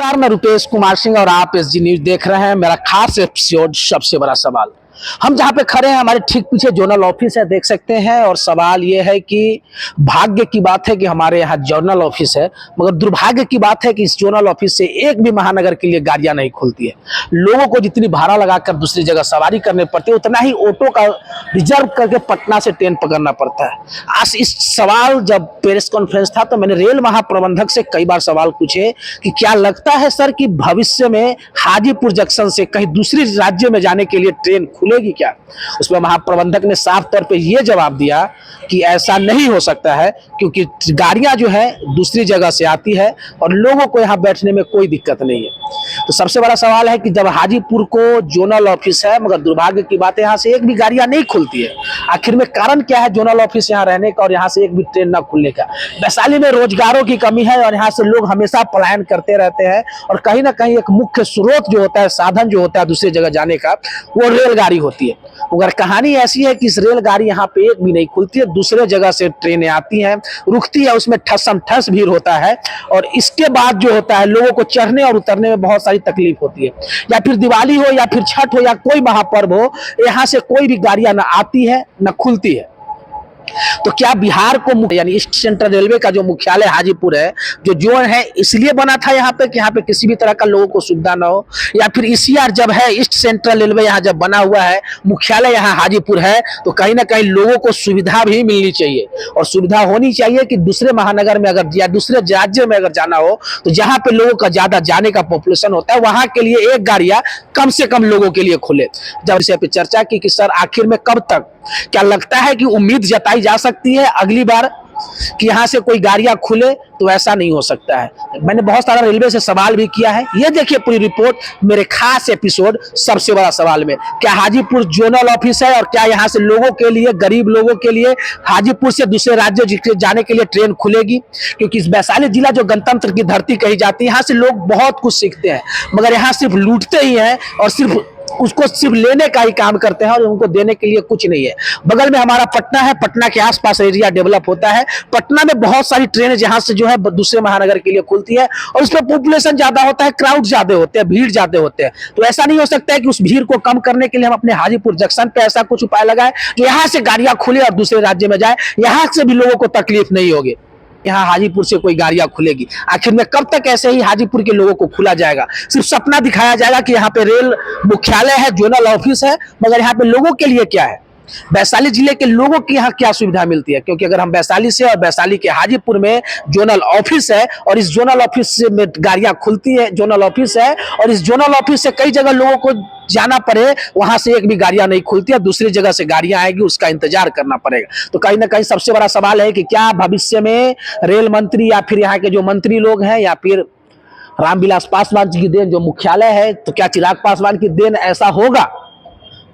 नमस्कार, मैं रुपेश कुमार सिंह और आप एसजी न्यूज देख रहे हैं। मेरा खास एपिसोड सबसे बड़ा सवाल। हम जहां पे खड़े हैं हमारे ठीक पीछे जोनल ऑफिस है, देख सकते हैं। और सवाल ये है कि भाग्य की बात है कि हमारे यहाँ जोनल ऑफिस है, मगर दुर्भाग्य की बात है कि इस जोनल ऑफिस से एक भी महानगर के लिए गाड़ियां नहीं खुलती है। लोगों को जितनी भाड़ा लगाकर दूसरी जगह सवारी करने पड़ती है, उतना ही ऑटो का रिजर्व करके पटना से ट्रेन पकड़ना पड़ता है। आज इस सवाल जब प्रेस कॉन्फ्रेंस था तो मैंने रेल महाप्रबंधक से कई बार सवाल पूछे कि क्या लगता है सर कि भविष्य में हाजीपुर जंक्शन से कहीं दूसरी राज्य में जाने के लिए ट्रेन खुलेगी क्या। उसमें महाप्रबंधक ने साफ तौर पे ये जवाब दिया कि ऐसा नहीं हो सकता है, क्योंकि गाड़ियां जो है दूसरी जगह से आती है और लोगों को यहाँ बैठने में कोई दिक्कत नहीं है। तो सबसे बड़ा सवाल है कि जब हाजीपुर को जोनल ऑफिस है, मगर दुर्भाग्य की बात है यहाँ से एक भी गाड़ियां नहीं खुलती है। आखिर में कारण क्या है जोनल ऑफिस यहाँ रहने का और यहाँ से एक भी ट्रेन ना खुलने का। वैशाली में रोजगारों की कमी है और यहाँ से लोग हमेशा पलायन करते रहते हैं और कहीं ना कहीं एक मुख्य स्रोत जो होता है, साधन जो होता है दूसरी जगह जाने का, वो रेलगाड़ी होती है। मगर कहानी ऐसी है कि इस रेलगाड़ी यहाँ पे एक भी नहीं खुलती है। दूसरे जगह से ट्रेनें आती हैं, रुकती है, उसमें ठसम ठस भीड़ होता है और इसके बाद जो होता है लोगों को चढ़ने और उतरने में बहुत सारी तकलीफ होती है। या फिर दिवाली हो या फिर छठ हो या कोई महापर्व हो, यहाँ से कोई भी गाड़ियां ना आती है ना खुलती है। तो क्या बिहार को यानी ईस्ट सेंट्रल रेलवे का जो मुख्यालय हाजीपुर है, जो जोन है, इसलिए बना था यहाँ पे कि यहाँ पे किसी भी तरह का लोगों को सुविधा ना हो, या फिर ईसीआर जब है, ईस्ट सेंट्रल रेलवे यहाँ जब बना हुआ है, मुख्यालय यहाँ हाजीपुर है, तो कहीं ना कहीं लोगों को सुविधा भी मिलनी चाहिए और सुविधा होनी चाहिए कि दूसरे महानगर में अगर या दूसरे राज्य में अगर जाना हो तो जहाँ पे लोगों का ज्यादा जाने का पॉपुलेशन होता है वहां के लिए एक गाड़ियां कम से कम लोगों के लिए खुले। जब इस पे चर्चा की कि सर आखिर में कब तक, क्या लगता है कि उम्मीद जताई जा सकती है अगली बार कि यहां से कोई गाड़ियां खुले, तो ऐसा नहीं हो सकता है। मैंने बहुत सारा रेलवे से सवाल भी किया है, ये देखिए पूरी रिपोर्ट, मेरे खास एपिसोड सबसे बड़ा सवाल में। क्या हाजीपुर जोनल ऑफिस है और क्या यहां से लोगों के लिए, गरीब लोगों के लिए हाजीपुर से दूसरे राज्यों जाने के लिए ट्रेन खुलेगी? क्योंकि इस वैशाली जिला जो गणतंत्र की धरती कही जाती है, यहाँ से लोग बहुत कुछ सीखते हैं, मगर यहाँ सिर्फ लूटते ही हैं और सिर्फ उसको सिर्फ लेने का ही काम करते हैं और उनको देने के लिए कुछ नहीं है। बगल में हमारा पटना है, पटना के आसपास एरिया डेवलप होता है। पटना में बहुत सारी ट्रेनें जहां से जो है दूसरे महानगर के लिए खुलती है और उसमें पॉपुलेशन ज्यादा होता है, क्राउड ज्यादा होते हैं, भीड़ ज्यादा होते हैं। तो ऐसा नहीं हो सकता है कि उस भीड़ को कम करने के लिए हम अपने हाजीपुर जंक्शन पे ऐसा कुछ उपाय लगाए जो यहाँ से गाड़ियां खुले और दूसरे राज्य में जाए, यहाँ से भी लोगों को तकलीफ नहीं होगी। यहाँ हाजीपुर से कोई गाड़ियां खुलेगी? आखिर में कब तक ऐसे ही हाजीपुर के लोगों को खुला जाएगा? सिर्फ सपना दिखाया जाएगा कि यहाँ पे रेल मुख्यालय है, जोनल ऑफिस है, मगर यहाँ पे लोगों के लिए क्या है? वैशाली जिले के लोगों की यहाँ क्या सुविधा मिलती है? क्योंकि अगर हम वैशाली से और वैशाली के हाजीपुर में जोनल ऑफिस है और इस जोनल ऑफिस में गाड़ियां खुलती है, जोनल ऑफिस है और इस जोनल ऑफिस से कई जगह लोगों को जाना पड़े, वहां से एक भी गाड़ियां नहीं खुलती है, दूसरी जगह से गाड़ियां आएगी, उसका इंतजार करना पड़ेगा। तो कहीं ना कहीं सबसे बड़ा सवाल है कि क्या भविष्य में रेल मंत्री या फिर यहाँ के जो मंत्री लोग हैं या फिर रामविलास पासवान जी की देन जो मुख्यालय है, तो क्या चिराग पासवान की देन ऐसा होगा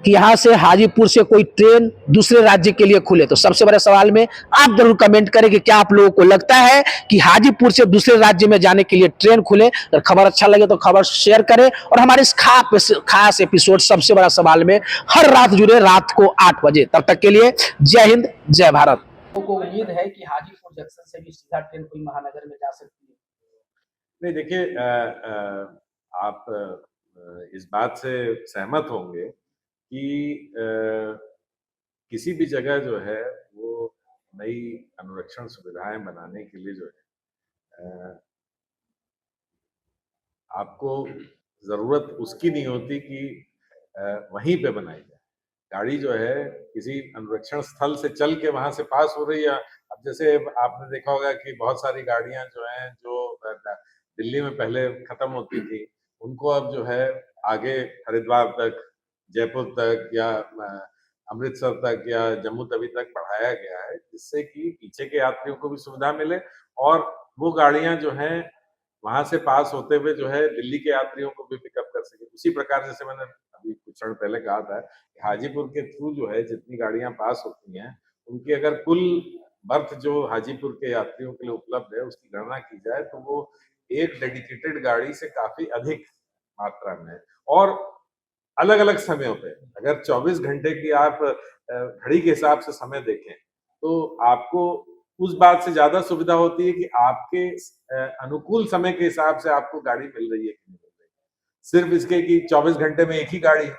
कि यहां से हाजीपुर से कोई ट्रेन दूसरे राज्य के लिए खुले? तो सबसे बड़े सवाल में आप जरूर कमेंट करें कि क्या आप लोगों को लगता है कि हाजीपुर से दूसरे राज्य में जाने के लिए ट्रेन खुले। अगर खबर अच्छा लगे तो खबर शेयर करें और हमारे इस खास एपिसोड सबसे बड़ा सवाल में हर रात जुड़े, रात को 8 बजे। तब तक के लिए जय हिंद, जय भारत। को उम्मीद है कि हाजीपुर जंक्शन से भी सीधा ट्रेन कोई महानगर में जा सकती है। नहीं, देखिए, आप इस बात से सहमत होंगे कि किसी भी जगह जो है वो नई अनुरक्षण सुविधाएं बनाने के लिए जो है आपको जरूरत उसकी नहीं होती कि वहीं पे बनाई जाए। गाड़ी जो है किसी अनुरक्षण स्थल से चल के वहां से पास हो रही है। अब जैसे आपने देखा होगा कि बहुत सारी गाड़ियां जो हैं जो दिल्ली में पहले खत्म होती थी, उनको अब जो है आगे हरिद्वार तक, जयपुर तक या अमृतसर तक या जम्मू तवी तक बढ़ाया गया है, जिससे कि पीछे के यात्रियों को भी सुविधा मिले और वो गाड़ियां जो हैं वहां से पास होते हुए जो है दिल्ली के यात्रियों को भी पिकअप कर सके। उसी प्रकार जैसे मैंने अभी कुछ क्षण पहले कहा था कि हाजीपुर के थ्रू जो है जितनी गाड़ियां पास होती हैं, उनकी अगर कुल बर्थ जो हाजीपुर के यात्रियों के लिए उपलब्ध है उसकी गणना की जाए तो वो एक डेडिकेटेड गाड़ी से काफी अधिक मात्रा में है। और अलग अलग समयों पे अगर 24 घंटे की आप घड़ी के हिसाब से समय देखें तो आपको उस बात से ज्यादा सुविधा होती है कि आपके अनुकूल समय के हिसाब से आपको गाड़ी मिल रही है कि नहीं मिल रही है। सिर्फ इसके कि 24 घंटे में एक ही गाड़ी है,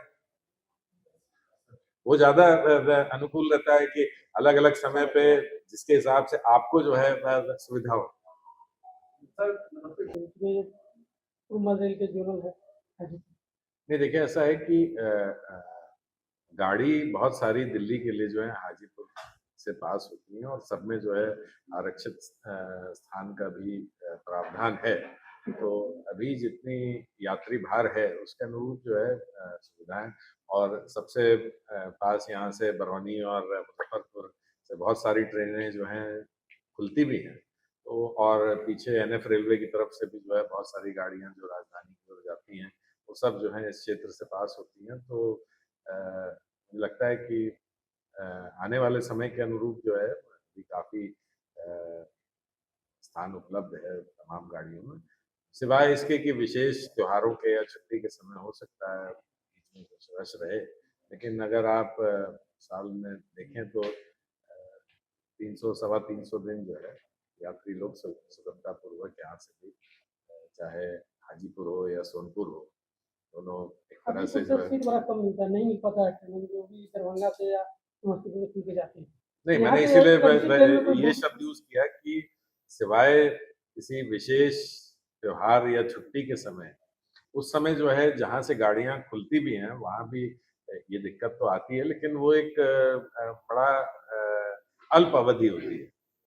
वो ज्यादा अनुकूल रहता है कि अलग अलग समय पे जिसके हिसाब से आपको जो है सुविधा हो। पूर्व रेल के जोनल है हाजीपुर। नहीं, देखिए ऐसा है कि गाड़ी बहुत सारी दिल्ली के लिए जो है हाजीपुर से पास होती है और सब में जो है आरक्षित स्थान का भी प्रावधान है। तो अभी जितनी यात्री भार है उसके अनुरूप जो है सुविधाएं, और सबसे पास यहाँ से बरौनी और मुजफ्फरपुर से बहुत सारी ट्रेनें जो हैं खुलती भी हैं। तो और पीछे एनएफ रेलवे की तरफ से भी जो है बहुत सारी गाड़ियां जो राजधानी की ओर जाती हैं वो सब जो है इस क्षेत्र से पास होती हैं। तो मुझे लगता है कि आने वाले समय के अनुरूप जो है अभी काफी स्थान उपलब्ध है तमाम गाड़ियों में, सिवाय इसके कि विशेष त्योहारों के या छुट्टी के समय हो सकता है बीच में कुछ रश रहे। लेकिन अगर आप साल में देखें तो 300 सवा 300 दिन जो है यात्री लोग सुगमता पूर्वक यहाँ से भी चाहे हाजीपुर हो या सोनपुर हो, दोनों एक तरह से जो है। सीट बड़ा कम मिलता है, नहीं मिल पाता है ट्रेन जो भी दरभंगा से या समस्तीपुर से खुल के जाती है। नहीं, यहाँ मैंने पे इसीलिए कम सी ट्रेन में कोई ये शब्द यूज किया कि सिवाय किसी विशेष त्योहार या छुट्टी के समय, उस समय जो है जहां से गाड़ियां खुलती भी हैं वहां भी ये दिक्कत तो आती है, लेकिन वो एक बड़ा अल्प अवधि होती है।